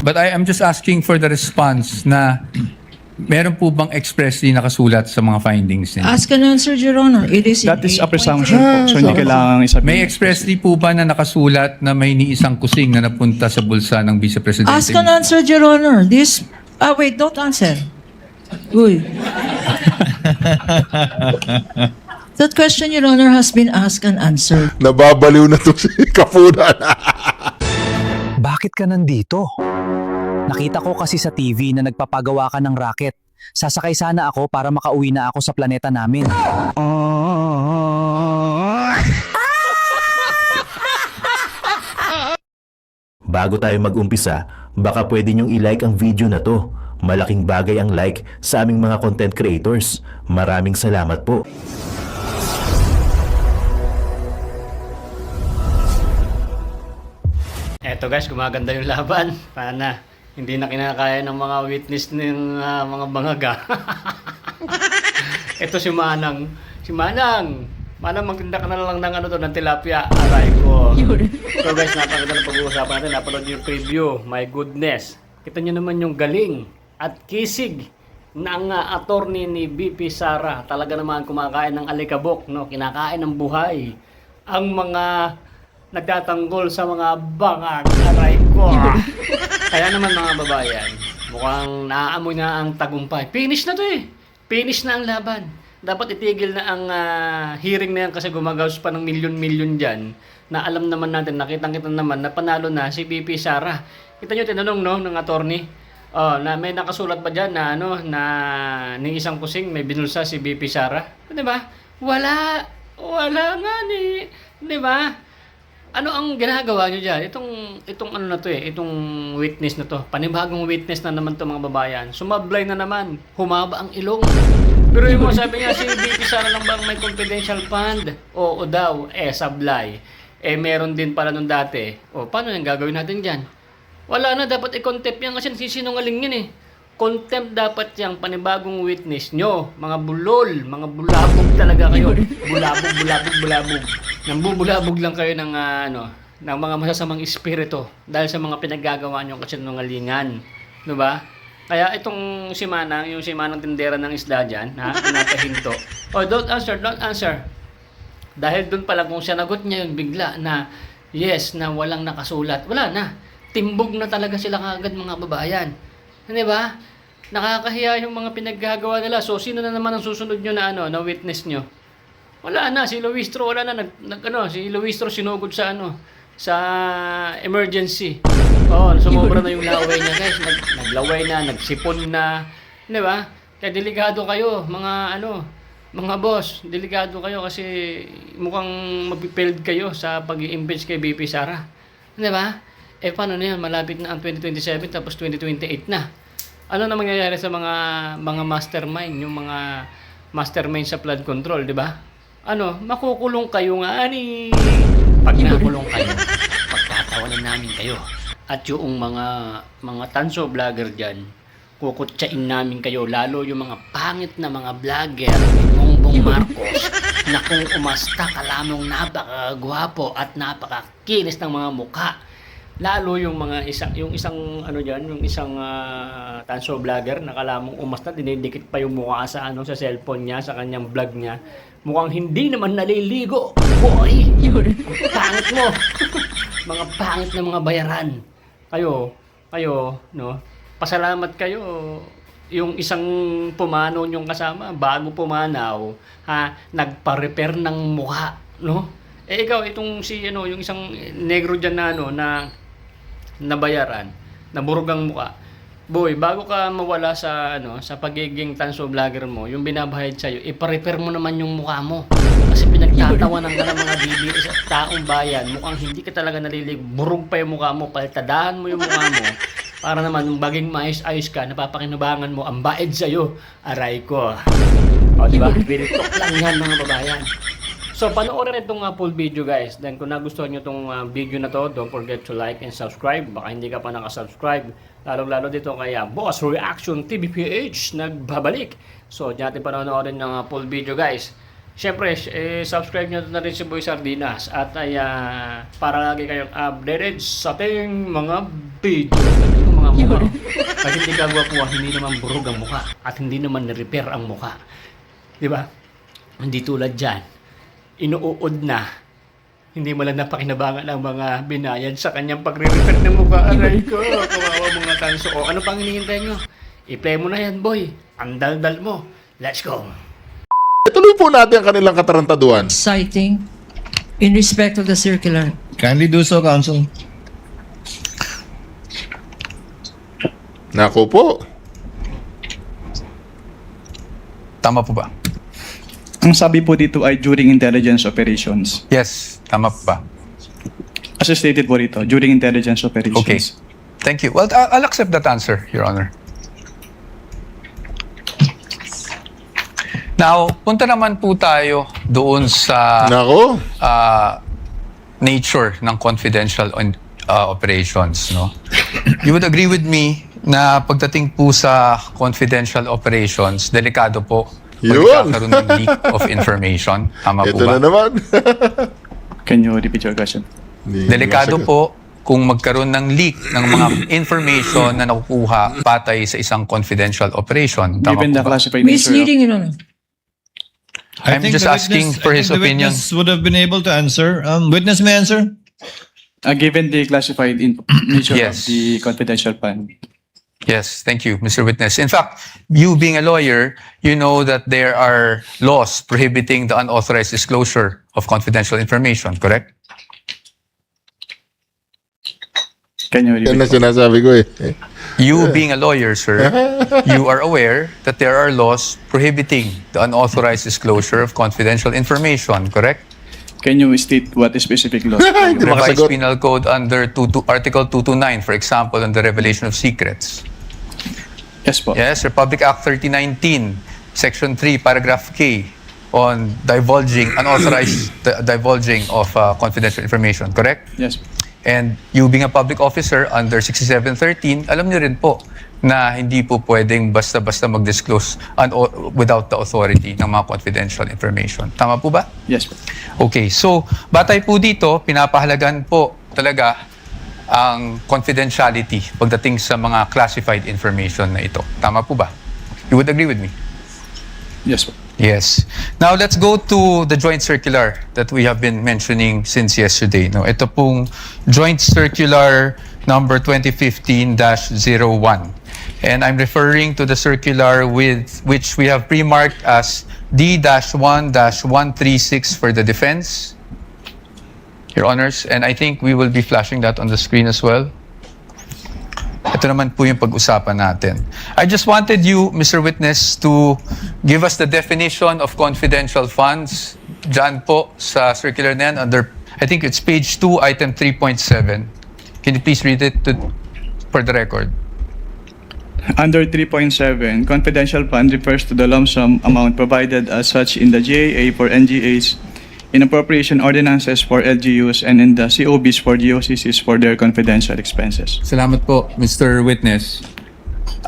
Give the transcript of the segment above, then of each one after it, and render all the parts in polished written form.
But I am just asking for the response na meron po bang expressly nakasulat sa mga findings niya? Ask and answer, Your Honor. It is in That is a 8.3. presumption po. So hindi kailangan isabihin. May expressly po ba na nakasulat na may iniisang kusing na napunta sa bulsa ng Vice Presidente? Ask and answer, Your Honor. This, wait, don't answer. Uy. That question, Your Honor, has been asked and answered. Nababaliw na to si Kapunan. Bakit ka nandito? Nakita ko kasi sa TV na nagpapagawa ka ng rocket. Sasakay sana ako para makauwi na ako sa planeta namin. Bago tayo mag-umpisa, baka pwede nyong i-like ang video na to. Malaking bagay ang like sa aming mga content creators. Maraming salamat po. Eto guys, gumaganda yung laban. Pana, hindi na kinakaya ng mga witness ng mga bangaga. Ito si Manang. Si Manang! Manang, magtinda ka na lang ng ano to, ng tilapia. Aray ko. So guys, napakaganda ng pag-uusapan natin. Napanood yung preview. My goodness. Kita nyo naman yung galing at kisig ng attorney ni BP Sara. Talaga naman kumakain ng alikabok, no? Kinakain ng buhay ang mga nagtatanggol sa mga bangag. Aray ko. Kaya naman mga babayan, mukhang naaamoy na ang tagumpay. Finish na to eh. Finish na ang laban. Dapat itigil na ang hearing na yan kasi gumagaws pa ng milyon-milyon dyan na alam naman natin, nakitang-kita naman na panalo na si BP Sara. Kita nyo, tinanong no, ng attorney, na may nakasulat ba dyan na, ano, na ng isang kusing may binulsa si BP Sara? Di ba? Wala. Wala nga ni. Di ba? Ano ang ginagawa nyo dyan? Itong ano na to eh, itong witness na to. Panibagong witness na naman to mga babayan. Sumablay na naman. Humaba ang ilong. Pero yung mga sabi niya, si BP Sara lang bang may confidential fund? Oo daw, sablay. Meron din pala nung dati. Paano yung gagawin natin dyan? Wala na, dapat i-contempt yan kasi sisinungaling yun eh. Contempt dapat yung panibagong witness nyo. Mga bulol, mga bulabog talaga kayo. Bulabog. Nambubulabog lang kayo ng, ng mga masasamang espiritu dahil sa mga pinaggagawa nyo kasi nungalingan. Diba? Kaya itong si Manang, yung si Manang tindera ng isda dyan, pinapahinto. Don't answer. Dahil dun pala kung sinagot niya yung bigla na yes, na walang nakasulat, wala na. Timbog na talaga sila kagad mga babayan. Hindi ba? Nakakahiya yung mga pinaggagawa nila. So, sino na naman ang susunod nyo na, na witness nyo? Wala na. Si Luistro, wala na. Si Luistro sinugod sa, sa emergency. Sumobra na yung laway niya, guys. Naglaway na, nagsipon na. Di ba? Kaya delikado kayo, mga boss. Delikado kayo kasi mukhang mag-failed kayo sa pag-i-impeach kay BP Sara. Di ba? Paano na yan? Malapit na ang 2027 tapos 2028 na. Ano na mangyayari sa mga mastermind, yung mga mastermind sa flood control, di ba? Makukulong kayo nga ani. Pag nakulong kayo, pagtatawanan namin kayo. At yung mga tanso vlogger dyan, kukutsain namin kayo, lalo yung mga pangit na mga vlogger ni Bongbong Marcos na kung umasta ka lamang napakagwapo at napakakinis ng mga mukha. Lalo yung isang tanso vlogger na kalamang umasta, dinidikit pa yung mukha sa sa cellphone niya, sa kanyang vlog niya. Mukhang hindi naman naliligo. Boy, pangit mo. Mga pangit na mga bayaran. Kayo, no? Pasalamat kayo. Yung isang pumanaw yung kasama, bago pumanaw, nagpa-repair ng mukha, no? Ikaw, itong yung isang negro dyan na nabayaran, naburog ang mukha. Boy, bago ka mawala sa pagiging tanso vlogger mo, yung binabahid sa'yo, ipa-repair mo naman yung mukha mo. Kasi pinagtatawanan ka ng mga bibig sa taong bayan, mukhang hindi ka talaga nalilig, burog pa yung mukha mo, paltadahan mo yung mukha mo, para naman yung baging maayos-ayos ka, napapakinubangan mo, ang baed sa'yo, aray ko. Diba? Biritok lang yan mga babayan. So, panoorin itong full video guys. Then kung nagustuhan nyo itong video na to, don't forget to like and subscribe. Baka hindi ka pa nakasubscribe. Lalong-lalo dito kay Boss Reaction TVPH nagbabalik. So, dyan natin panoorin ng full video guys. Siyempre, subscribe nyo na rin si Boy Sardinas. At para lagi kayong updated sa ating mga video. Mga mo. Pag hindi ka gwapuhan, hindi naman burog ang muka at hindi naman na-repair ang muka. Di ba? Hindi tulad dyan. Inuud na. Hindi mo lang napakinabangan ang mga binayad sa kanyang pagre-repair ng mukha. Aray ko, kawawa mga tanso. O ano pang hinihintay nyo? I-play mo na yan, boy. Ang daldal mo. Let's go. Ituloy po natin ang kanilang katarantaduhan. Citing in respect of the circular. Kindly do so, Counsel. Nako po. Tama po ba? Ang sabi po dito ay during intelligence operations. Yes, tama po ba? As stated po dito, during intelligence operations. Okay. Thank you. Well, I'll accept that answer, Your Honor. Now, punta naman po tayo doon sa Nako. nature ng confidential operations, no? You would agree with me na pagdating po sa confidential operations, delikado po Yun. pagkakaroon ng leak of information. Tama po Ito ba? na naman. Can you repeat your question? Delikado po kung magkaroon ng leak ng mga information na nakukuha patay sa isang confidential operation. Tama Given po the ba? classified nature of... Misleading, Your Honor. I'm just asking for his opinion. The witness would have been able to answer. Witness may answer. Given the classified nature Yes. of the confidential fund. Yes, thank you, Mr. Witness. In fact, you being a lawyer, you know that there are laws prohibiting the unauthorized disclosure of confidential information, correct? Can you Yan na repeat? sinasabi ko eh. You being a lawyer, sir, you are aware that there are laws prohibiting the unauthorized disclosure of confidential information, correct? Can you state what specific laws? Hindi Revised makasagot. Penal Code under Article 229, for example, on the revelation of secrets. Yes po. Yes, Republic Act 3019, Section 3, Paragraph K, on unauthorized divulging of confidential information, correct? Yes. And you being a public officer under 6713, alam niyo rin po na hindi po pwedeng basta-basta mag-disclose without the authority ng mga confidential information. Tama po ba? Yes po. Okay, so batay po dito, pinapahalagan po talaga ang confidentiality pagdating sa mga classified information na ito. Tama po ba? You would agree with me? Yes po. Yes. Now let's go to the joint circular that we have been mentioning since yesterday. No, ito pong joint circular number 2015-01. And I'm referring to the circular with which we have pre-marked as D-1-136 for the defense, Your Honors. And I think we will be flashing that on the screen as well. Ito naman po yung pag-usapan natin. I just wanted you, Mr. Witness, to give us the definition of confidential funds. Diyan po sa circular na yan, under, I think it's page 2, item 3.7. Can you please read it for the record? Under 3.7, confidential fund refers to the lump sum amount provided as such in the GAA for NGAs, in appropriation ordinances for LGUs, and in the COBs for DOCCs for their confidential expenses. Salamat po, Mr. Witness.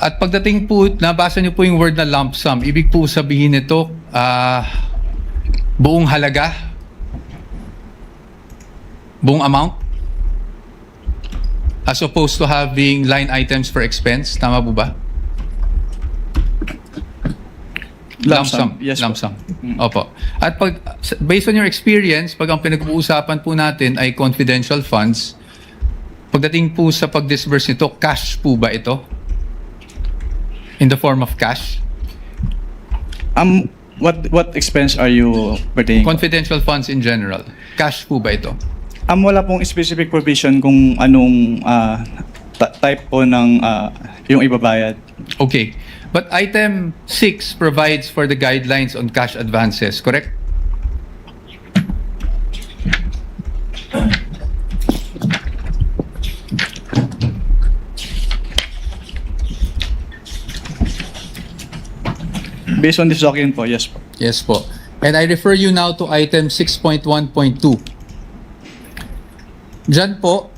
At pagdating po, nabasa niyo po yung word na lump sum. Ibig po sabihin nito, buong halaga? Buong amount? As opposed to having line items for expense? Tama po ba? Lump sum. Yes Lump po. sum. Opo. At based on your experience, pag ang pinag-uusapan po natin ay confidential funds, pagdating po sa pag-disburse nito, cash po ba ito? In the form of cash? What expense are you pertaining? Confidential funds in general. Cash po ba ito? Wala pong specific provision kung anong type po ng yung ibabayad. Okay. But item 6 provides for the guidelines on cash advances, correct? Based on this document po, yes po. Yes po. And I refer you now to item 6.1.2. Diyan po,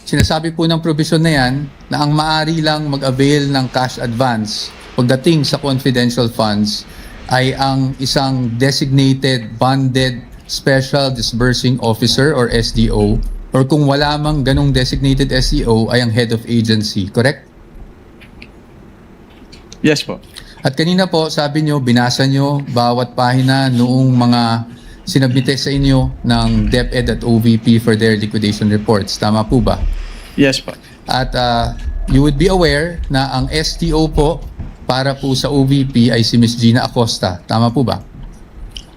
sinasabi po ng provision na yan na ang maaari lang mag-avail ng cash advance pagdating sa confidential funds ay ang isang designated bonded special disbursing officer or SDO or kung wala mang ganong designated SEO ay ang head of agency, correct? Yes po. At kanina po, sabi nyo, binasa nyo bawat pahina noong mga sinabite sa inyo ng DepEd at OVP for their liquidation reports. Tama po ba? Yes po. At you would be aware na ang STO po para po sa OVP ay si Ms. Gina Acosta. Tama po ba?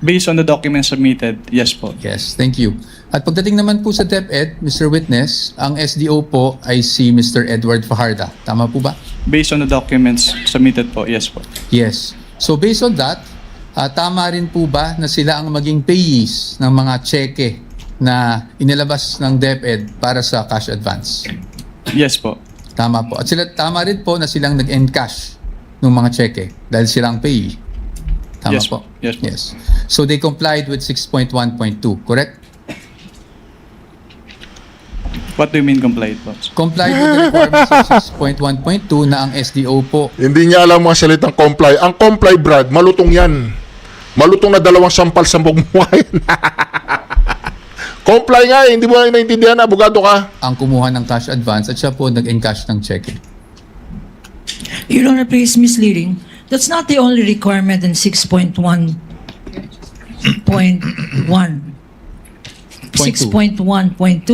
Based on the documents submitted, yes po. Yes, thank you. At pagdating naman po sa DepEd, Mr. Witness, ang SDO po ay si Mr. Edward Fajarda. Tama po ba? Based on the documents submitted po, yes po. Yes. So based on that, tama rin po ba na sila ang maging payees ng mga cheque na inilabas ng DepEd para sa cash advance? Yes po. Tama po. At sila, tama rin po na silang nag-encash ng mga cheque dahil silang payee. Tama Yes po. po. Yes po. Yes. So they complied with 6.1.2, correct? What do you mean complied po? Complied with the requirements of 6.1.2 na ang SDO po. Hindi niya alam mga salitang comply. Ang comply, Brad, malutong yan. Malutong na 2 sampal sa mukha yan. Comply nga eh. Hindi mo lang naintindihan, abogado ka. Ang kumuha ng cash advance at siya po nag-encash ng cheque. Your Honor, please misleading. That's not the only requirement in 6.1.1. 6.1.2,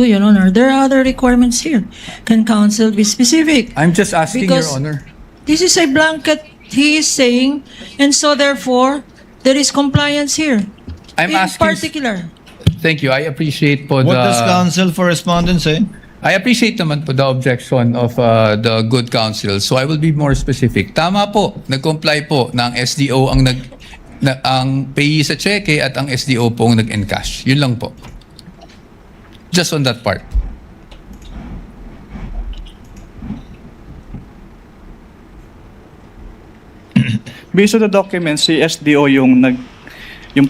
Your Honor. There are other requirements here. Can counsel be specific? I'm just asking, Because- Your Honor. This is a blanket he is saying, and so therefore, there is compliance here. I'm In asking. particular. Thank you. I appreciate po What the. does counsel for respondent say? I appreciate naman po the objection of the good counsel. So I will be more specific. Tama po, nag-comply po na ang SDO ang ang payee sa cheque at ang SDO po ang nag-encash. Yun lang po. Just on that part. Based on the documents, si SDO yung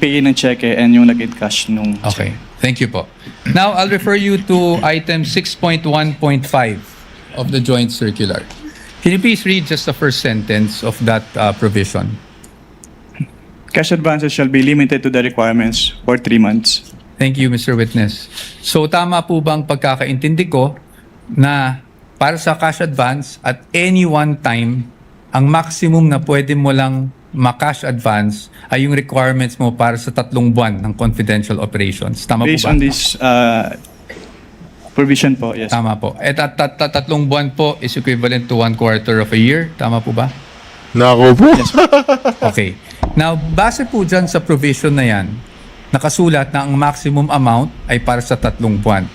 pay ng cheque and yung nag-encash nung Okay. Thank you po. Now, I'll refer you to item 6.1.5 of the joint circular. Can you please read just the first sentence of that provision? cash advances shall be limited to the requirements for 3 months. Thank you, Mr. Witness. So, tama po bang pagkakaintindi ko na para sa cash advance at any one time, ang maximum na pwede mo lang ma-cash advance ay yung requirements mo para sa 3 buwan ng confidential operations. Tama Based po ba? on this provision po, yes. Tama po. At 3 buwan po is equivalent to 1/4 of a year. Tama po ba? Nako po. Okay. Now, base po dyan sa provision na yan, nakasulat na ang maximum amount ay para sa 3 buwan.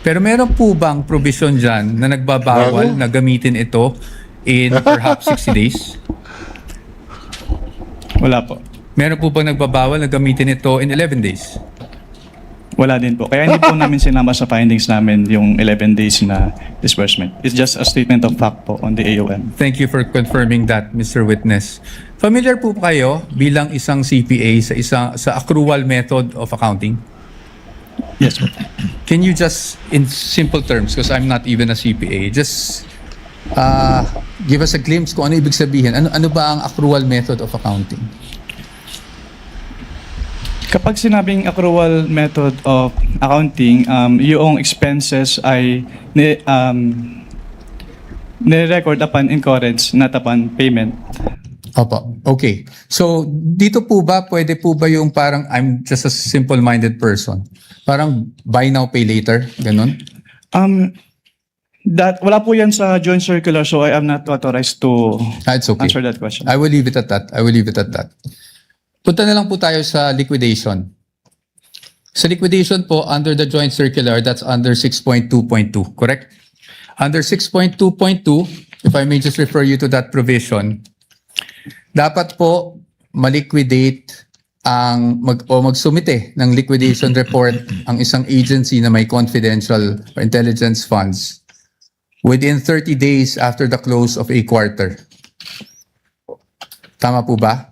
Pero meron po bang provision dyan na nagbabawal Bago? na gamitin ito in perhaps 60 days? Wala po. Meron po bang nagbabawal na gamitin ito in 11 days? Wala din po. Kaya hindi po namin sinama sa findings namin yung 11 days na disbursement. It's just a statement of fact po on the AOM. Thank you for confirming that, Mr. Witness. Familiar po kayo bilang isang CPA sa accrual method of accounting? Yes po. Can you just, in simple terms, because I'm not even a CPA, just give us a glimpse kung ano ibig sabihin. Ano ba ang accrual method of accounting? Kapag sinabing accrual method of accounting, yung expenses ay ni-record upon incurrence, not upon payment. Opo. Okay. So, dito po ba, pwede po ba yung parang, I'm just a simple-minded person, parang buy now, pay later, ganun? Wala po yan sa joint circular, so I am not authorized to It's okay. answer that question. I will leave it at that. Punta na lang po tayo sa liquidation. Sa liquidation po, under the joint circular, that's under 6.2.2, correct? Under 6.2.2, if I may just refer you to that provision, dapat po maliquidate magsumite ng liquidation report ang isang agency na may confidential or intelligence funds within 30 days after the close of a quarter. Tama po ba?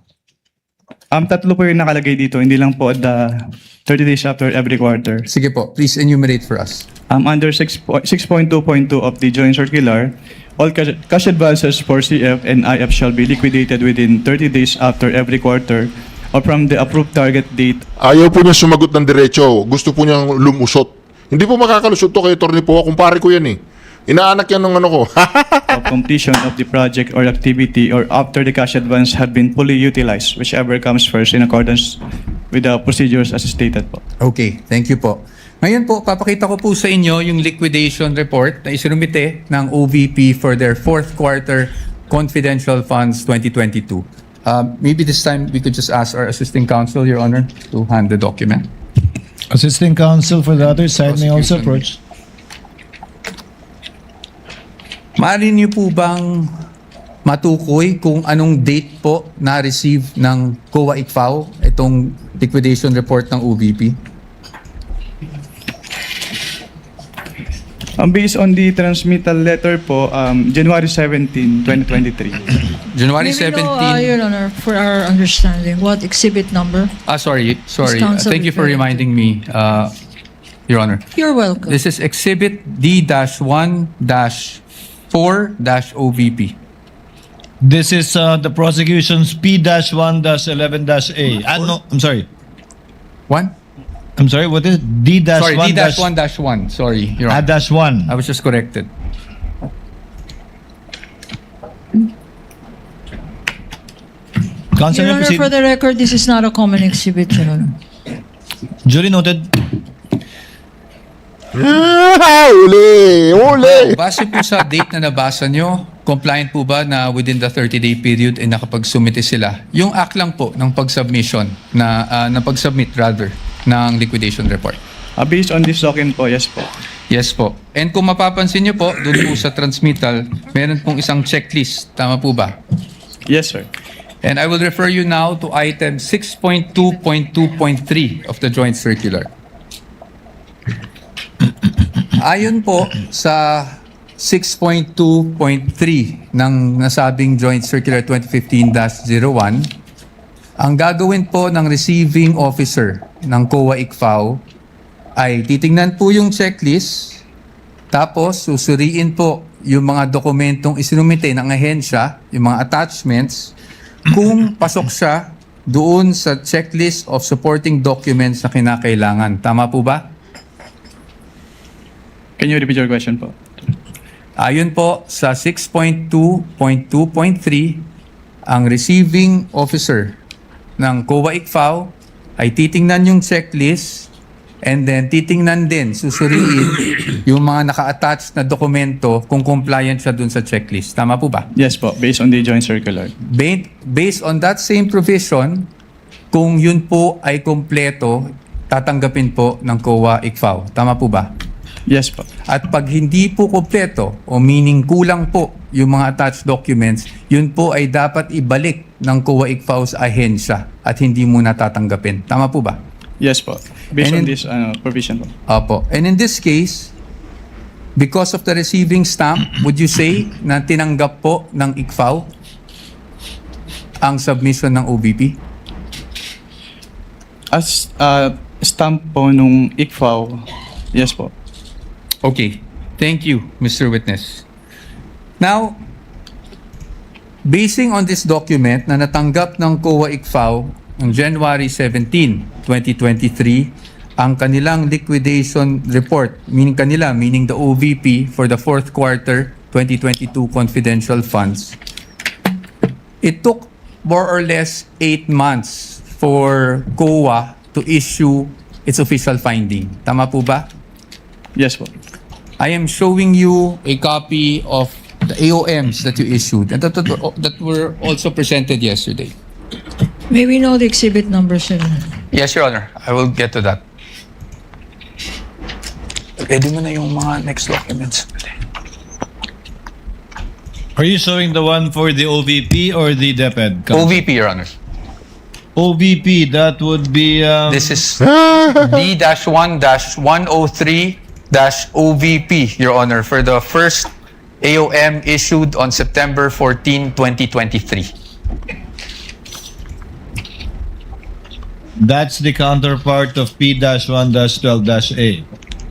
Tatlo po yung nakalagay dito, hindi lang po the 30 days after every quarter. Sige po, please enumerate for us. Under 6.2.2 of the joint circular, all cash advances for CF and IF shall be liquidated within 30 days after every quarter or from the approved target date. Ayaw po niya sumagot ng diretso. Gusto po niyang lumusot. Hindi po makakalusot to kay Atty. Poe. Kumpare ko yan eh. Inaanak yan ng ano ko. of completion of the project or activity or after the cash advance have been fully utilized, whichever comes first in accordance with the procedures as stated po. Okay, thank you po. Ngayon po, papakita ko po sa inyo yung liquidation report na isinumite ng OVP for their fourth quarter confidential funds 2022. Maybe this time we could just ask our assisting counsel, Your Honor, to hand the document. Assisting counsel for the other side may also approach. Maaari niyo po bang matukoy kung anong date po na-receive ng COA ICFAO itong liquidation report ng OVP? Based on the transmittal letter po, January 17, 2023. January May we 17. know, Your Honor, for our understanding, what exhibit number? Sorry. Counsel Thank you for referring to- reminding me, Your Honor. You're welcome. This is Exhibit D-1-4-OVP. This is the prosecution's P-1-11-A. No, I'm sorry. One? I'm sorry, what is it? Sorry, D-1 D-1-1. Sorry, Your Honor. dash 1. I was just corrected. Counsel Your may Honor, proceed. for the record, this is not a common exhibit, Your Honor. Duly noted. Uli! Base po sa date na nabasa nyo, compliant po ba na within the 30-day period ay nakapag-submit sila? Yung act lang po ng pag-submission, na pag-submit rather, ng liquidation report. Based on this document po, yes po. Yes po. And kung mapapansin nyo po, doon po sa transmittal, meron pong isang checklist. Tama po ba? Yes, sir. And I will refer you now to item 6.2.2.3 of the joint circular. Ayon po sa 6.2.3 ng nasabing Joint Circular 2015-01, ang gagawin po ng receiving officer ng COA ICFAO ay titingnan po yung checklist, tapos susuriin po yung mga dokumentong isinumite ng ahensya, yung mga attachments, kung pasok siya doon sa checklist of supporting documents na kinakailangan. Tama po ba? Can you repeat your question po? Ayon po sa 6.2.2.3, ang receiving officer ng COA ICFAO ay titingnan yung checklist and then titingnan din, susuriin yung mga naka-attach na dokumento kung compliant siya dun sa checklist. Tama po ba? Yes po, based on the joint circular. Based on that same provision, kung yun po ay kompleto, tatanggapin po ng COA ICFAO. Tama po ba? Yes po. At pag hindi po kompleto o meaning kulang po yung mga attached documents, yun po ay dapat ibalik ng COA ICFAO sa ahensya at hindi muna tatanggapin. Tama po ba? Yes po. Based And on this provision po. Opo. And in this case, because of the receiving stamp, would you say na tinanggap po ng ICFAO ang submission ng OVP? As stamp po nung ICFAO, yes po. Okay. Thank you, Mr. Witness. Now, basing on this document na natanggap ng COA ICFAO on January 17, 2023, ang kanilang liquidation report, meaning the OVP for the fourth quarter 2022 confidential funds. It took more or less 8 months for COA to issue its official finding. Tama po ba? Yes po. I am showing you a copy of the AOMs that you issued and that were also presented yesterday. May we know the exhibit number, Sir? Yes, Your Honor. I will get to that. Ready mo na yung mga next documents. Are you showing the one for the OVP or the DepEd? OVP, Your Honor. OVP, that would be... This is D-1-103-OVP, Your Honor, for the first AOM issued on September 14, 2023. That's the counterpart of P-1-12-A.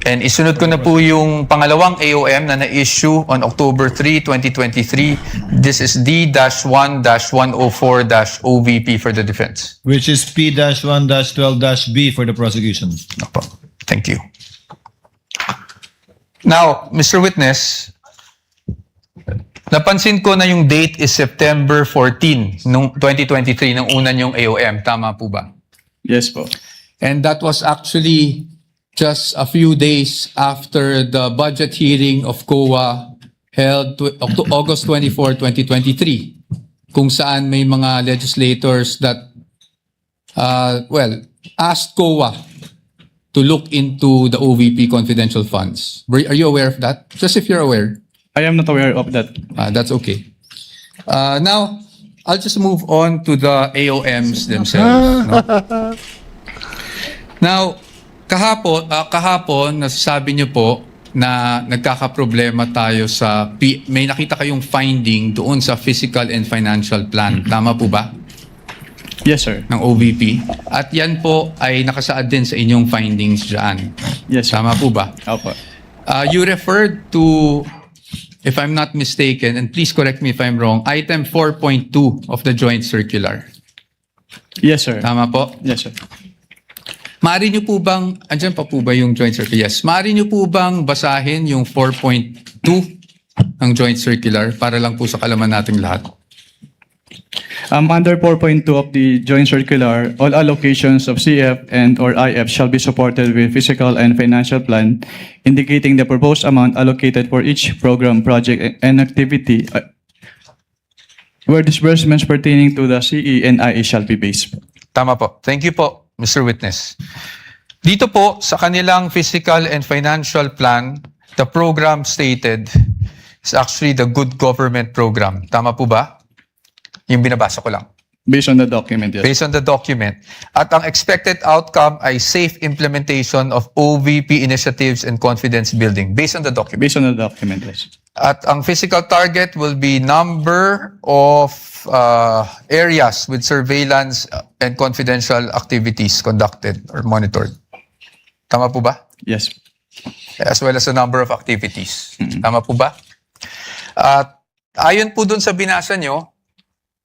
And isunod ko na po yung pangalawang AOM na na-issue on October 3, 2023. This is D-1-104-OVP for the defense. Which is P-1-12-B for the prosecution. Opo. Thank you. Now, Mr. Witness, napansin ko na yung date is September 14, nung 2023, nung una yung AOM. Tama po ba? Yes po. And that was actually just a few days after the budget hearing of COA held August 24, 2023, kung saan may mga legislators that, asked COA to look into the OVP confidential funds. Are you aware of that? Just if you're aware. I am not aware of that. That's okay. Now, I'll just move on to the AOMs themselves. No? Now, kahapon, nasasabi niyo po na nagkakaproblema tayo sa, may nakita kayong finding doon sa physical and financial plan. Tama po ba? Yes, sir. Ng OVP. At yan po ay nakasaad din sa inyong findings dyan. Yes, sir. Tama po ba? Opo. You referred to, if I'm not mistaken, and please correct me if I'm wrong, item 4.2 of the joint circular. Yes, sir. Tama po? Yes, sir. Maaari niyo po bang, andyan pa po ba yung joint circular? Yes. Maaari niyo po bang basahin yung 4.2 ng joint circular para lang po sa kalaman nating lahat? Under 4.2 of the joint circular, all allocations of CF and or IF shall be supported with physical and financial plan indicating the proposed amount allocated for each program, project, and activity where disbursements pertaining to the CE and IE shall be based. Tama po. Thank you po, Mr. Witness. Dito po, sa kanilang physical and financial plan, the program stated is actually the Good Government Program. Tama po ba? Yung binabasa ko lang. Based on the document, yes. Based on the document. At ang expected outcome ay safe implementation of OVP initiatives and confidence building. Based on the document. Based on the document, yes. At ang physical target will be number of areas with surveillance and confidential activities conducted or monitored. Tama po ba? Yes. As well as the number of activities. Tama po ba? At ayon po dun sa binasa nyo,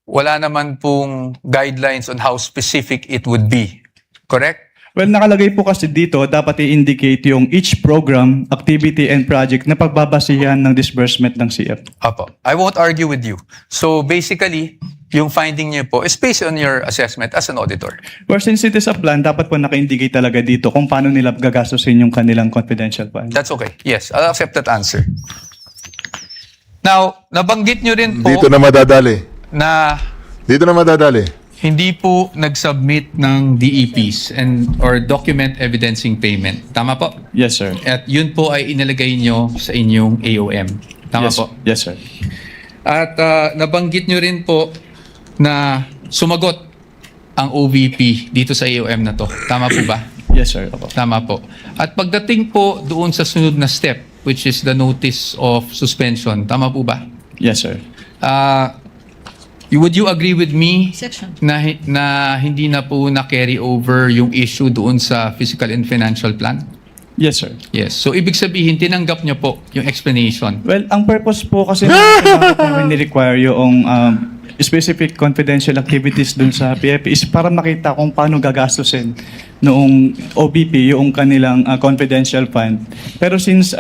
wala naman pong guidelines on how specific it would be. Correct? Well, nakalagay po kasi dito, dapat i-indicate yung each program, activity, and project na pagbabasihan ng disbursement ng CF. Apo. I won't argue with you. So basically, yung finding niyo po is based on your assessment as an auditor. Well, since it is a plan, dapat po naka-indicate talaga dito kung paano nila gagastusin yung kanilang confidential fund. That's okay. Yes, I'll accept that answer. Now, nabanggit niyo rin po Dito na madadali. na Dito na madadali. hindi po nag-submit ng DEPs and or document evidencing payment. Tama po? Yes, sir. At yun po ay inilagay nyo sa inyong AOM. Tama Yes, po? yes, sir. At nabanggit nyo rin po na sumagot ang OVP dito sa AOM na to. Tama po ba? Yes, sir. Opo. Tama po. At pagdating po doon sa sunod na step, which is the notice of suspension, tama po ba? Yes, sir. Would you agree with me Section. na hindi na po na-carry over yung issue doon sa physical and financial plan? Yes, sir. Yes. So, ibig sabihin, tinanggap nyo po yung explanation. Well, ang purpose po kasi namin ni-require yung specific confidential activities dun sa PFP is para makita kung paano gagastusin noong OBP yung kanilang confidential fund. Pero since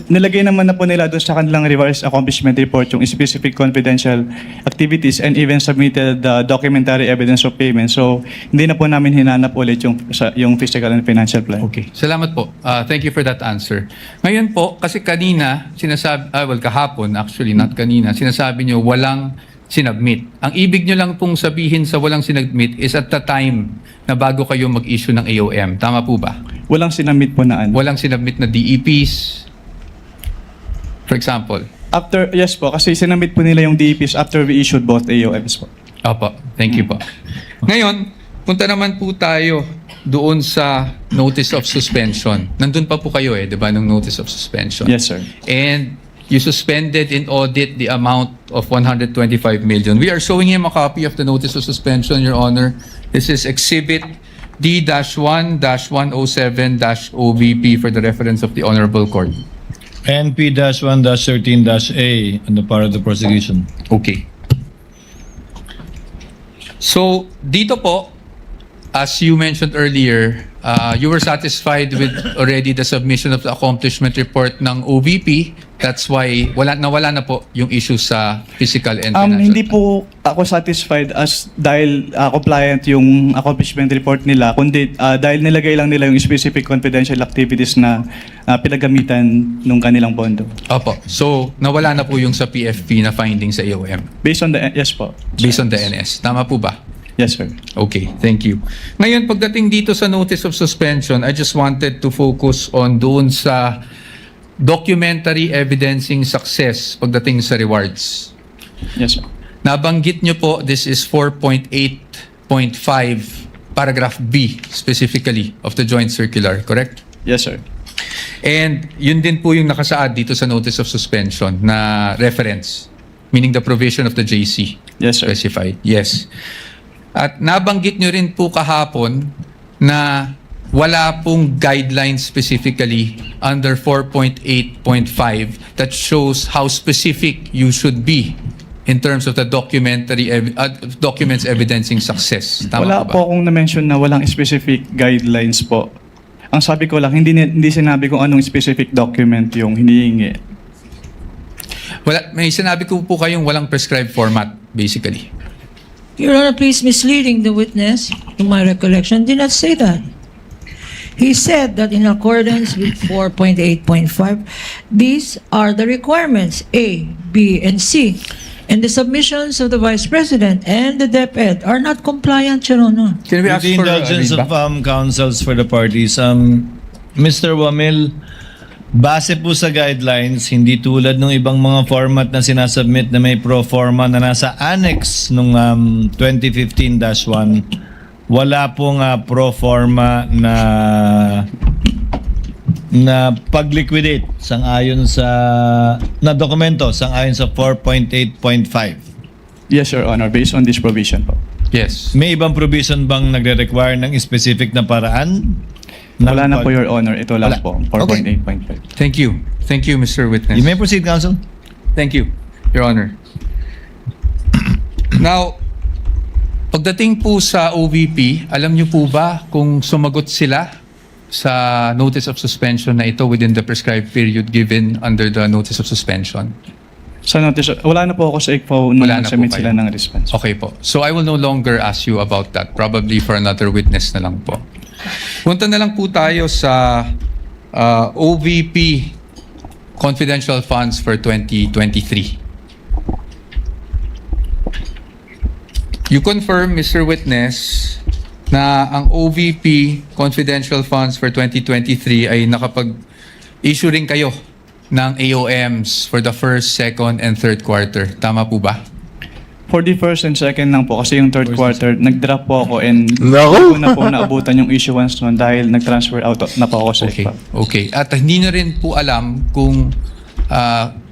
nilagay naman na po nila dun sa kanilang revised accomplishment report yung specific confidential activities and even submitted the documentary evidence of payment. So, hindi na po namin hinanap ulit yung physical and financial plan. Okay. Salamat po. Thank you for that answer. Ngayon po, kasi kanina, kahapon actually, not kanina, sinasabi nyo walang sinubmit. Ang ibig nyo lang pong sabihin sa walang sinubmit is at the time na bago kayo mag-issue ng AOM. Tama po ba? Walang sinamit po na ano. Walang sinubmit na DEPs, for example. Yes po, kasi sinamit po nila yung DEPs after we issued both AOMs po. Opo. Thank you po. Ngayon, punta naman po tayo doon sa notice of suspension. Nandun pa po kayo di ba, ng notice of suspension? Yes, sir. And you suspended in audit the amount of 125 million. We are showing him a copy of the notice of suspension, Your Honor. This is Exhibit D-1-107-OVP for the reference of the Honorable Court. NP-1-13-A on the part of the prosecution. Okay. So, dito po, as you mentioned earlier, you were satisfied with already the submission of the accomplishment report ng OVP. That's why nawala na po yung issue sa physical and financial. Hindi po ako satisfied dahil compliant yung accomplishment report nila, kundi dahil nilagay lang nila yung specific confidential activities na pinagamitan nung kanilang pondo. Opo. So, nawala na po yung sa PFP na finding sa AOM Based on the, yes po. based on the NS. Tama po ba? Yes, sir. Okay, thank you. Ngayon, pagdating dito sa notice of suspension, I just wanted to focus on doon sa documentary evidencing success pagdating sa rewards. Yes, sir. Nabanggit nyo po, this is 4.8.5 paragraph B specifically of the joint circular, correct? Yes, sir. And yun din po yung nakasaad dito sa notice of suspension na reference, meaning the provision of the JC. Yes, sir. Specified. Yes. At nabanggit nyo rin po kahapon na wala pong guidelines specifically under 4.8.5 that shows how specific you should be in terms of the documents evidencing success. Tama Wala ba? po akong na-mention na walang specific guidelines po. Ang sabi ko lang, hindi sinabi kung anong specific document yung hinihingi. May sinabi ko po kayong walang prescribed format, basically. Your Honor, please misleading the witness, to my recollection, did not say that. He said that in accordance with 4.8.5, these are the requirements, A, B, and C. And the submissions of the Vice President and the DepEd are not compliant, Your Honor. Can we With ask the for indulgence of feedback? counsels for the parties, Mr. Wamil, base po sa guidelines, hindi tulad ng ibang mga format na sinasubmit na may pro forma na nasa annex nung 2015-1, wala pong pro forma na pag-liquidate sang-ayon sa na dokumento sang-ayon sa 4.8.5. Yes, Your Honor, based on this provision po. Yes. May ibang provision bang nagre-require ng specific na paraan? Wala na po, Your Honor. Ito lang Wala. po, 4.8.5. Thank you. Thank you, Mr. Witness. You may proceed, counsel. Thank you, Your Honor. Now, pagdating po sa OVP, alam niyo po ba kung sumagot sila sa notice of suspension na ito within the prescribed period given under the notice of suspension? Sa notice, wala na po ako sa ICFO nung Wala na po submit kayo. sila ng response. Okay po. So I will no longer ask you about that. Probably for another witness na lang po. Punta na lang po tayo sa OVP confidential funds for 2023. You confirm, Mr. Witness, na ang OVP confidential funds for 2023 ay nakapag-issue rin kayo ng AOMs for the first, second, and third quarter. Tama po ba? For the first and second lang po, kasi yung third quarter, nag-drop po ako and Nako! hindi ko na po naabutan yung issuance nun dahil nag-transfer out na po ako sa Okay. ICFO. Okay. At hindi na rin po alam kung,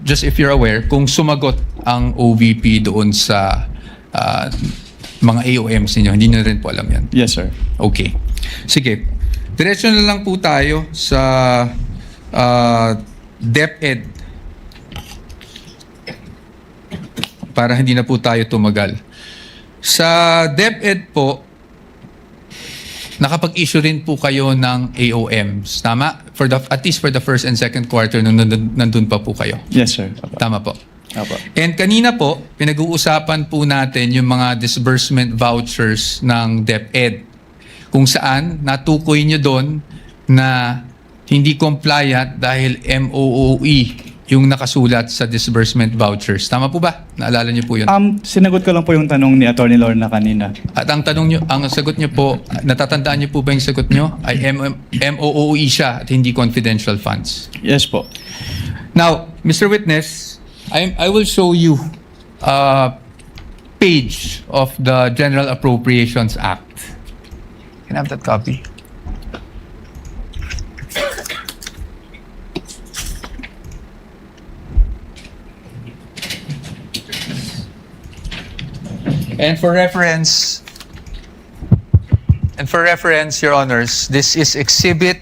just if you're aware, kung sumagot ang OVP doon sa mga AOMs ninyo. Hindi na rin po alam yan. Yes, sir. Okay. Sige. Diretso na lang po tayo sa DepEd para hindi na po tayo tumagal. Sa DepEd po, nakapag-issue rin po kayo ng AOMs. Tama? At least for the first and second quarter nung nandun pa po kayo. Yes, sir. Apo. Tama po. Apo. And kanina po, pinag-uusapan po natin yung mga disbursement vouchers ng DepEd. Kung saan natukoy nyo doon na hindi compliant dahil MOOE yung nakasulat sa disbursement vouchers. Tama po ba? Naalala nyo po yun? Sinagot ko lang po yung tanong ni Attorney Lorna kanina. At ang tanong nyo, ang sagot nyo po, natatandaan nyo po ba yung sagot nyo? Ay MOOE siya at hindi confidential funds. Yes po. Now, Mr. Witness, I will show you a page of the General Appropriations Act. Can I have that copy? And for reference, Your Honors, this is Exhibit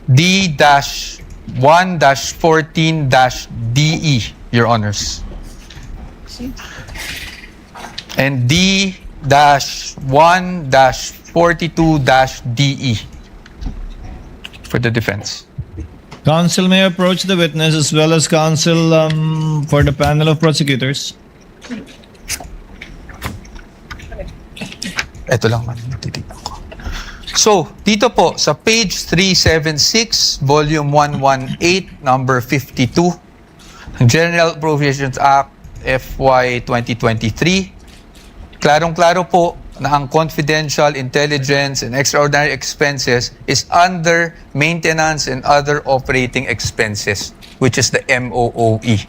D-1-14-DE, Your Honors. And D-1-14 42-DE for the defense. Counsel may approach the witness as well as counsel for the panel of prosecutors. Ito lang man, titignan ko. So, dito po, sa page 376, volume 118, number 52, ng General Appropriations Act FY 2023, klarong-klaro po na ang confidential, intelligence, and extraordinary expenses is under maintenance and other operating expenses, which is the MOOE.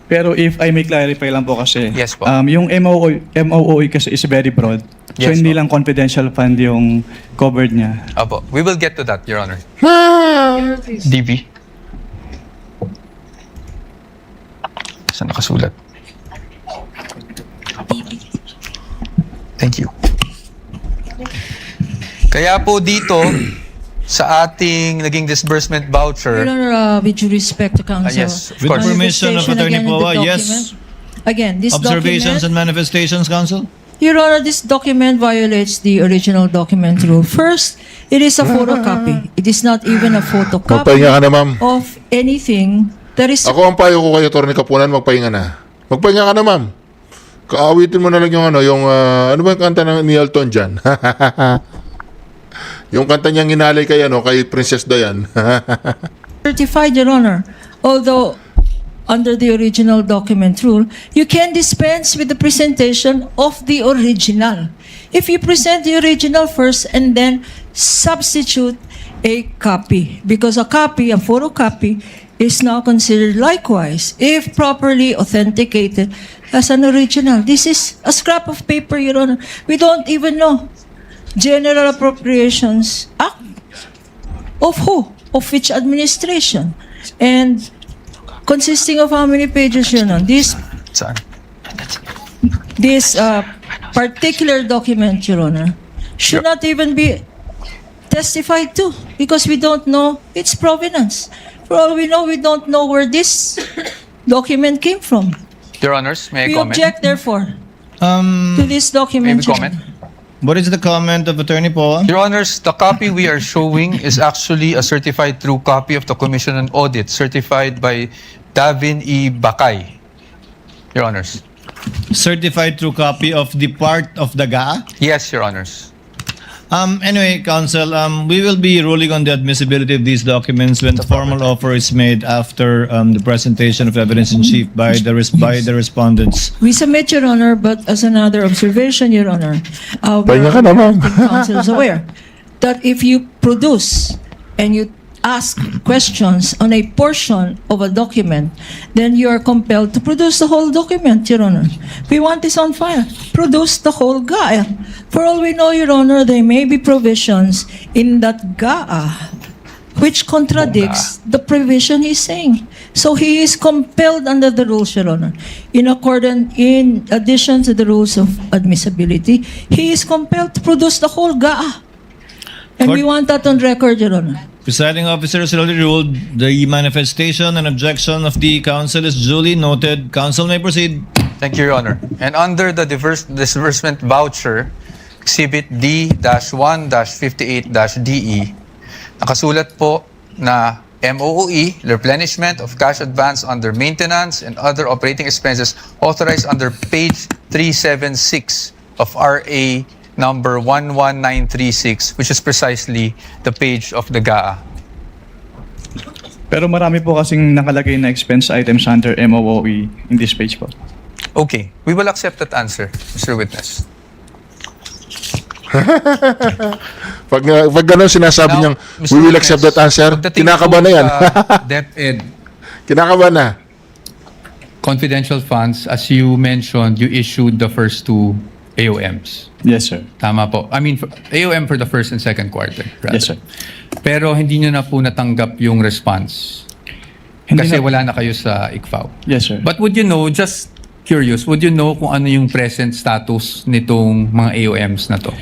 Pero if I may clarify lang po kasi, Yes po. yung MOOE kasi is very broad. So Yes hindi po. lang confidential fund yung covered niya. Apo, we will get to that, Your Honor. DV. Saan nakasulat? Thank you. Kaya po dito, sa ating naging disbursement voucher, Your Honor, with due respect to counsel. yes, of With course. permission of Manifestation Attorney again in the Poa, yes. document. Again, this Observations and document, manifestations, counsel? Your Honor, this document violates the original document rule. First, it is a photocopy. It is not even a photocopy Magpahinga ka na, ma'am. of anything that is... Ako ang payo ko kay Atty. Kapunan, magpahinga na. Magpahinga ka na, ma'am. Kaawitin mo na lang yung ano ba yung kanta ni Elton John? Yung kanta niyang inalay kay Princess Diane. certified, Your Honor. Although, under the original document rule, you can dispense with the presentation of the original. If you present the original first and then substitute a copy, because a copy, a photocopy, is now considered likewise, if properly authenticated, as an original. This is a scrap of paper, Your Honor. We don't even know. General Appropriations Act. Of who? Of which administration? And consisting of how many pages, Your Honor? Saan? This particular document, Your Honor, should not even be testified to because we don't know its provenance. For all we know, we don't know where this document came from. Your Honors, may I We comment? object, therefore, to this May document. we Your comment? Honor. What is the comment of Attorney Poa? Your Honors, the copy we are showing is actually a certified true copy of the Commission on Audit, certified by Davin E. Bakay. Your Honors. Certified true copy of the part of the GA? Yes, Your Honors. Anyway, counsel, we will be ruling on the admissibility of these documents when the formal offer is made after the presentation of evidence in chief by the respondents. We submit, Your Honor, but as another observation, Your Honor, Pahinga ka na, ma'am. counsel is aware that if you produce and you ask questions on a portion of a document, then you are compelled to produce the whole document, Your Honor. We want this on file. Produce the whole GAA. For all we know, Your Honor, there may be provisions in that GAA which contradicts the provision he's saying. So he is compelled under the rules, Your Honor. In addition to the rules of admissibility, he is compelled to produce the whole GAA. And we want that on record, Your Honor. Presiding officer has already ruled the manifestation and objection of the counsel is duly noted. Counsel may proceed. Thank you, Your Honor. And under the disbursement voucher, Exhibit D-1-58-DE, nakasulat po na MOOE, replenishment of cash advance under maintenance and other operating expenses authorized under page 376 of RA number 11936, which is precisely the page of the GAA. Pero marami po kasing nakalagay na expense items under MOOE in this page po. Okay, we will accept that answer, Mr. Witness. Pag gano'n sinasabi niyang, Mr. we will Witness, accept that answer, pagdating kinakaba po na yan. sa DepEd, Kinakaba na. confidential funds, as you mentioned, you issued the first two AOMs. Yes, sir. Tama po. I mean, AOM for the first and second quarter. Rather. Yes, sir. Pero hindi nyo na po natanggap yung response. Hindi Kasi na- wala na kayo sa ICFAO. Yes, sir. But would you know, just curious, would you know kung ano yung present status nitong mga AOMs na to?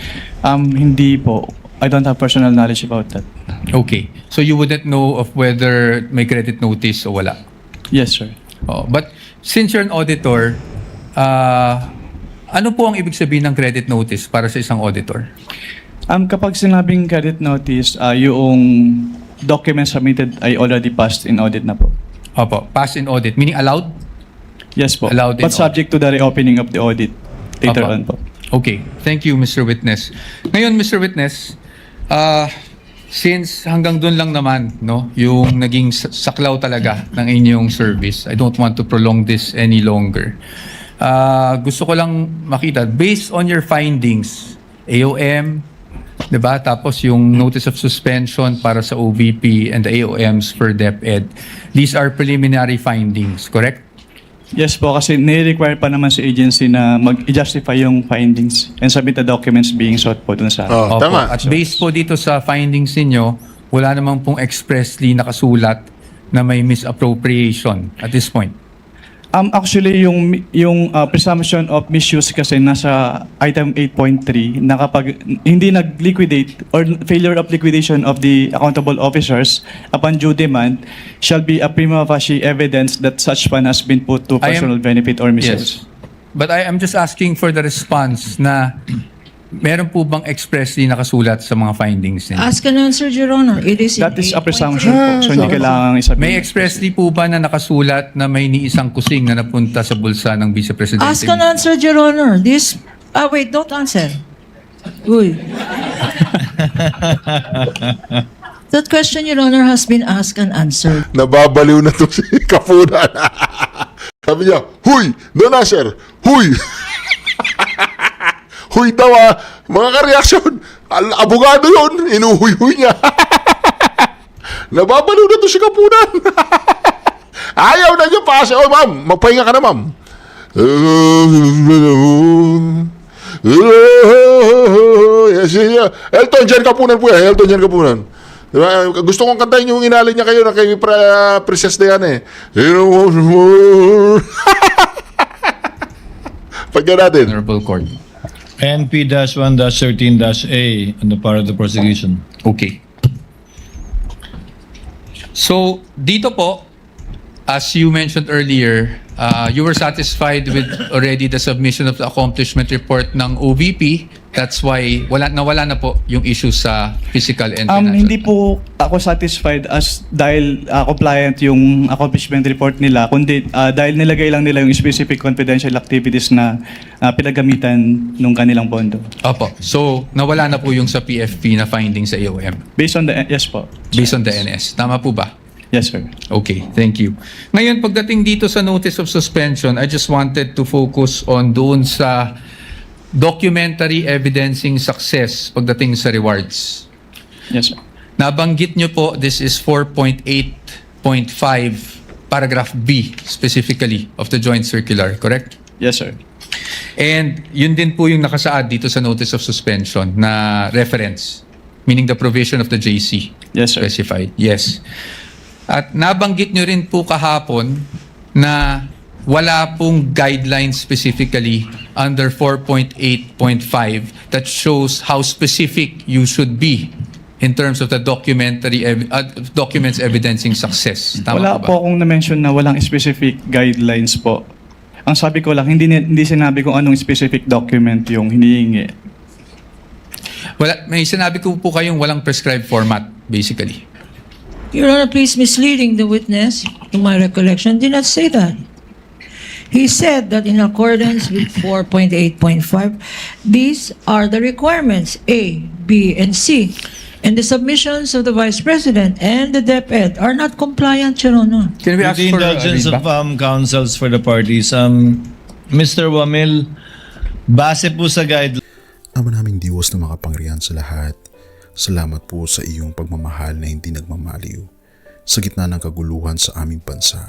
Hindi po. I don't have personal knowledge about that. Okay. So you wouldn't know of whether may credit notice o wala? Yes, sir. Oh, but since you're an auditor, ano po ang ibig sabihin ng credit notice para sa isang auditor? Kapag sinabing credit notice, yung document submitted ay already passed in audit na po. Opo, pass in audit, meaning allowed? Yes po. Allowed in But subject to the reopening of the audit later Opo. on po. Okay, thank you, Mr. Witness. Ngayon, Mr. Witness, since hanggang doon lang naman, no, yung naging saklaw talaga ng inyong service, I don't want to prolong this any longer. Gusto ko lang makita, based on your findings, AOM, diba? Tapos yung notice of suspension para sa OVP and the AOMs for DepEd, these are preliminary findings, correct? Yes po, kasi nire-require pa naman sa agency na mag-justify yung findings and submit the documents being sought po dun sa... Oh, Opo. tama. At based po dito sa findings ninyo, wala namang pong expressly nakasulat na may misappropriation at this point. Actually, yung presumption of misuse kasi nasa item 8.3 na kapag hindi nag-liquidate or failure of liquidation of the accountable officers upon due demand shall be a prima facie evidence that such fund has been put to I am- personal benefit or misuse. Yes. But I am just asking for the response na meron po bang expressly nakasulat sa mga findings ninyo? Ask and answer, Your Honor. It is in That is a 8.3. presumption po. So hindi kailangan isabihin. May expressly po ba na nakasulat na may ni isang kusing na napunta sa bulsa ng Vice Presidente? Ask and answer, Your Honor. This... wait, don't answer. Uy. That question, Your Honor, has been asked and answered. Nababaliw na to si Kapunan. Sabi niya, huy, don't answer, huy. Huy daw mga ka-reaction. Abogado yun, inuhuy-huy niya. Nababaliw na to si Kapunan. Ayaw na niya pa. Oh, ma'am, magpahinga ka na, ma'am. Yes, yeah. Elton John Kapunan po yan. Elton John Kapunan. Diba? Gusto kong kantahin yung inalin niya kayo na kay Princess Diana eh. Pagyan natin. Honorable Court. NP-1-13-A on the part of the prosecution. Okay. So, dito po, as you mentioned earlier, you were satisfied with already the submission of the accomplishment report ng OVP. That's why nawala na po yung issue sa physical and financial. Hindi po ako satisfied as dahil compliant yung accomplishment report nila, kundi dahil nilagay lang nila yung specific confidential activities na pinagamitan nung kanilang pondo. Opo. So, nawala na po yung sa PFP na findings sa AOM Based on the... Yes po. based on the NS. Tama po ba? Yes, sir. Okay, thank you. Ngayon, pagdating dito sa notice of suspension, I just wanted to focus on doon sa documentary evidencing success pagdating sa rewards. Yes, sir. Nabanggit nyo po, this is 4.8.5 paragraph B specifically of the joint circular, correct? Yes, sir. And yun din po yung nakasaad dito sa notice of suspension na reference, meaning the provision of the JC. Yes, sir. Specified, yes. At nabanggit nyo rin po kahapon na wala pong guidelines specifically under 4.8.5 that shows how specific you should be in terms of the documents evidencing success. Tama Wala po ba? po akong na-mention na walang specific guidelines po. Ang sabi ko lang, hindi sinabi kung anong specific document yung hinihingi. May sinabi ko po kayong walang prescribed format, basically. Your Honor, please misleading the witness, to my recollection, did not say that. He said that in accordance with 4.8.5, these are the requirements, A, B, and C. And the submissions of the Vice President and the DepEd are not compliant, Your Honor. Can we With ask the for a indulgence of readback? counsels for the parties, Mr. Wamil, base po sa guidelines Ama naming Diyos na makapangyarihan sa lahat, salamat po sa iyong pagmamahal na hindi nagmamaliw. Sa gitna ng kaguluhan sa aming bansa,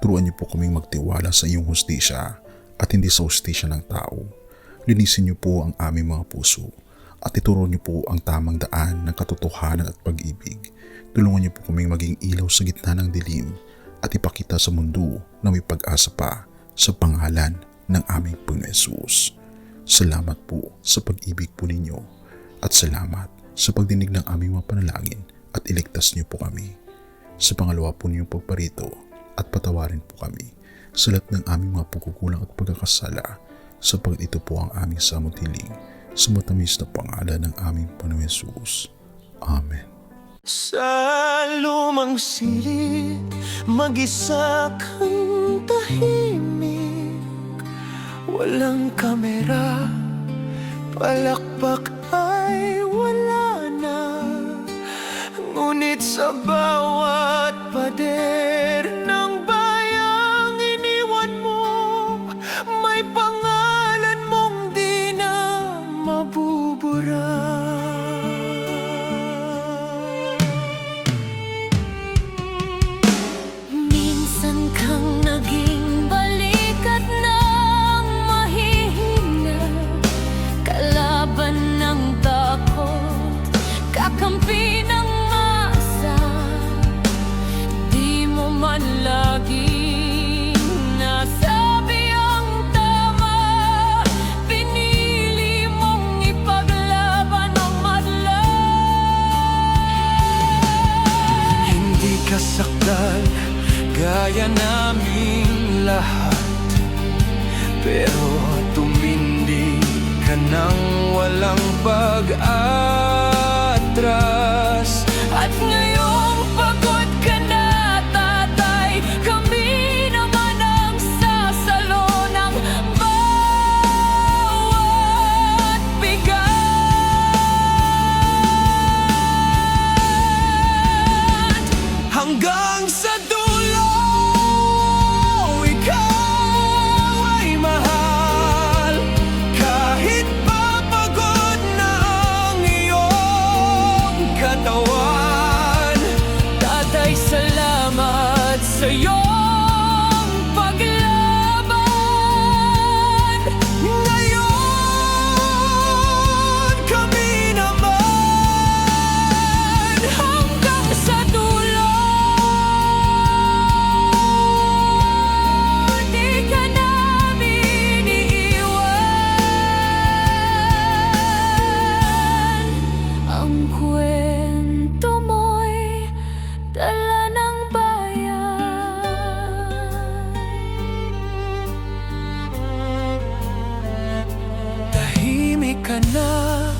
turuan niyo po kaming magtiwala sa iyong hustisya at hindi sa hustisya ng tao. Linisin niyo po ang aming mga puso at ituro niyo po ang tamang daan ng katotohanan at pag-ibig. Tulungan niyo po kaming maging ilaw sa gitna ng dilim at ipakita sa mundo na may pag-asa pa sa pangalan ng aming Panginoon Hesus. Salamat po sa pag-ibig po ninyo at salamat sa pagdinig ng aming mga panalangin at iligtas niyo po kami. Sa pangalawa po niyong pagparito at patawarin po kami sa lahat ng aming mga pagkukulang at pagkakasala sapagat ito po ang aming samot hiling sa matamis na pangalan ng aming Panginoong Hesus. Amen. Sa lumang silid, mag-isa kang tahimik. Walang kamera, palakpak ay wala na. Ngunit sa bawat pader ng bayang iniwan mo, may pangalan mong di na mabubura. Minsan kang naging balikat ng mahihina, kalaban ng takot, kakampi ng masa. Di mo man laging nasabi ang tama, pinili mong ipaglaban ang madla. Hindi ka sakdal gaya naming lahat, pero tumindi ka nang walang pag-atras. At ngayong pagod ka na, tatay, kami naman ang sasalo ng bawat bigat. Hanggang sa dulo, ikaw ay mahal. Kahit papagod na ang iyong katawan. Tatay, salamat sa iyong paglaban. Ngayon, kami naman Hanggang sa dulo, di ka namin iiwan. Ang kwento mo'y dala ng bayan. tahimik ka na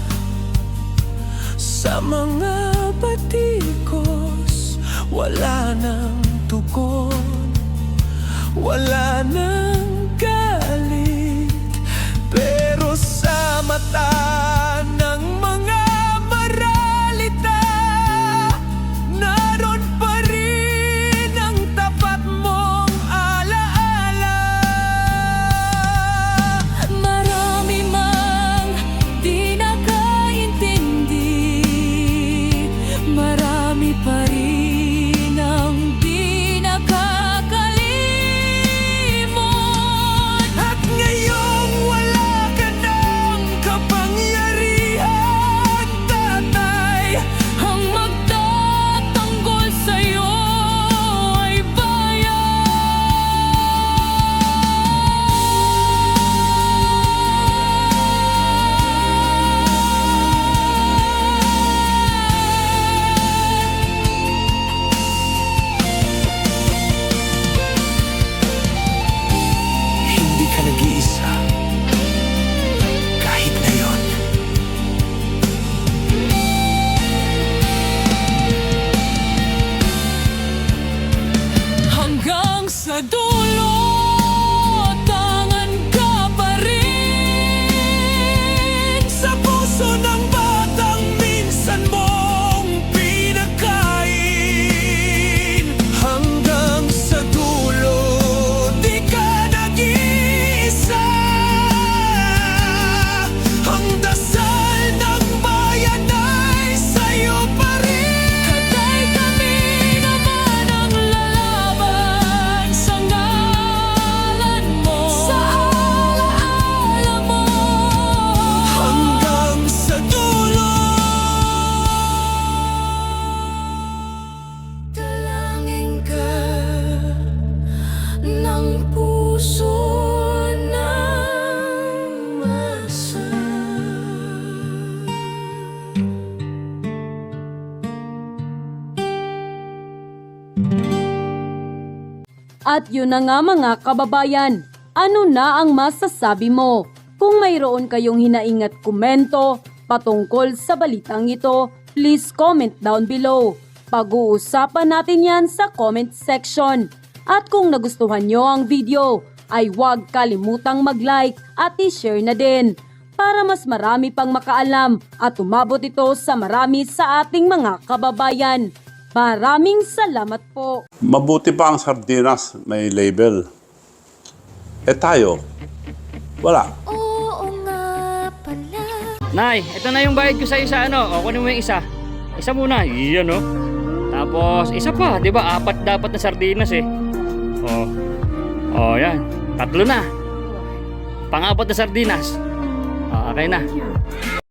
sa mga batikos. Wala nang tugon, wala nang galit, pero sa mata ng mga maralita, naroon pa rin ang tapat mong alaala. Marami mang di nakaintindi, marami pa rin ang di nakakalimot. At ngayong wala ka ng kapangyarihan, tatay, Ang magtatanggol sa'yo ay hindi ka nag-iisa. Kahit ngayon. hanggang sa dulo, tangan ka pa rin. Sa puso ng batang minsan mong pinakain. Hanggang sa dulo, di ka nag-iisa. Ang dasal ng bayan ay sa'yo pa rin. Katay, kami naman ang lalaban sa ngalan mo, sa alaala mo. Hanggang sa dulo. Dalangin ka ng puso ng masa. At yun na nga mga kababayan, ano na ang masasabi mo? Kung mayroon kayong hinaing at komento patungkol sa balitang ito, please comment down below. Pag-uusapan natin yan sa comment section. At kung nagustuhan nyo ang video, ay huwag kalimutang mag-like at i-share na din para mas marami pang makaalam at umabot ito sa marami sa ating mga kababayan. Maraming salamat po. Mabuti pa ang sardinas, may label. Eh tayo, wala. Oo nga pala. Nay, ito na yung bayad ko sa isa, ano? O, kunin mo yung isa. Isa muna, iyan, no? Tapos, isa pa, di ba? 4 dapat na sardinas, eh. O, yan. 3 na. Pang-4 na sardinas. Okay na.